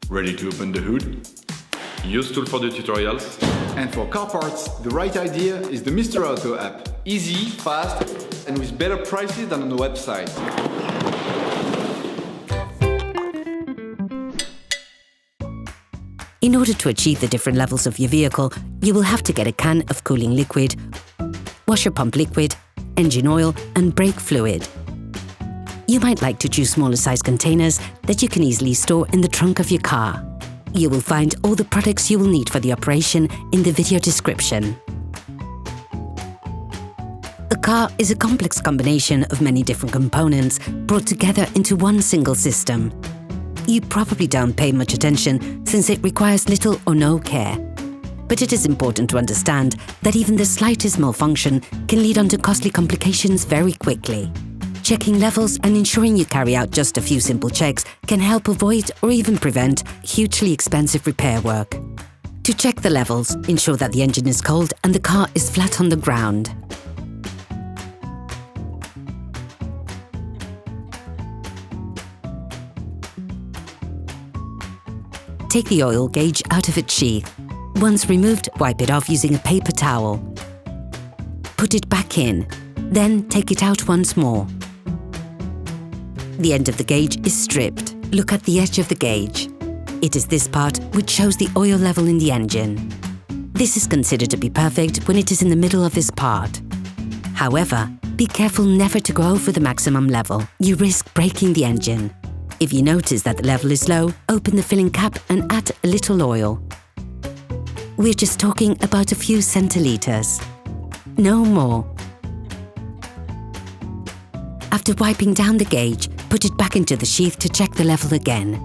Ready to open the hood? UseTool for the tutorials. And for car parts, the right idea is the Mr. Auto app. Easy, fast, and with better prices than on the website. In order to achieve the different levels of your vehicle, you will have to get a can of cooling liquid, washer pump liquid, engine oil, and brake fluid. You might like to choose smaller size containers that you can easily store in the trunk of your car. You will find all the products you will need for the operation in the video description. A car is a complex combination of many different components brought together into one single system. You probably don't pay much attention since it requires little or no care. But it is important to understand that even the slightest malfunction can lead on to costly complications very quickly. Checking levels and ensuring you carry out just a few simple checks can help avoid or even prevent hugely expensive repair work. To check the levels, ensure that the engine is cold and the car is flat on the ground. Take the oil gauge out of its sheath. Once removed, wipe it off using a paper towel. Put it back in, then take it out once more. The end of the gauge is stripped. Look at the edge of the gauge. It is this part which shows the oil level in the engine. This is considered to be perfect when it is in the middle of this part. However, be careful never to go over the maximum level. You risk breaking the engine. If you notice that the level is low, open the filling cap and add a little oil. We're just talking about a few centiliters. No more. After wiping down the gauge, put it back into the sheath to check the level again.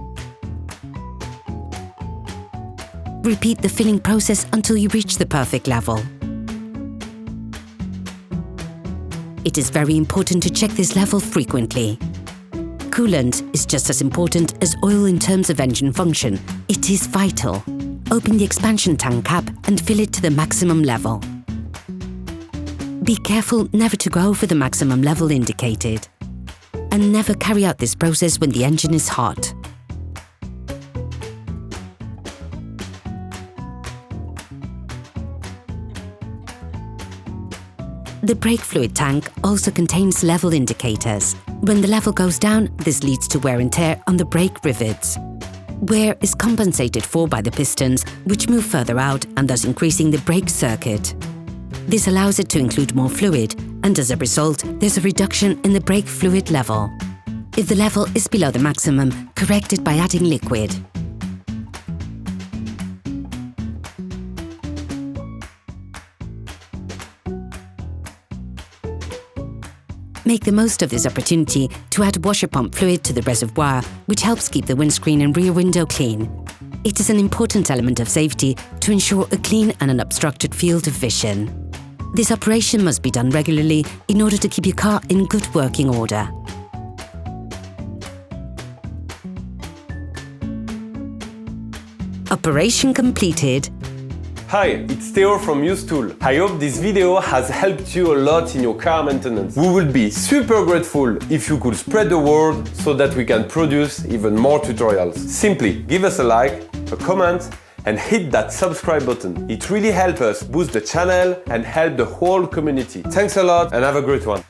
Repeat the filling process until you reach the perfect level. It is very important to check this level frequently. Coolant is just as important as oil in terms of engine function. It is vital. Open the expansion tank cap and fill it to the maximum level. Be careful never to go over the maximum level indicated. And never carry out this process when the engine is hot. The brake fluid tank also contains level indicators. When the level goes down, this leads to wear and tear on the brake rivets. Wear is compensated for by the pistons, which move further out and thus increasing the brake circuit. This allows it to include more fluid, and as a result, there's a reduction in the brake fluid level. If the level is below the maximum, correct it by adding liquid. Make the most of this opportunity to add washer pump fluid to the reservoir, which helps keep the windscreen and rear window clean. It is an important element of safety to ensure a clean and unobstructed field of vision. This operation must be done regularly in order to keep your car in good working order. Operation completed. Hi, it's Theo from UseTool. I hope this video has helped you a lot in your car maintenance. We would be super grateful if you could spread the word so that we can produce even more tutorials. Simply give us a like, a comment, and hit that subscribe button. It really helps us boost the channel and help the whole community. Thanks a lot and have a great one.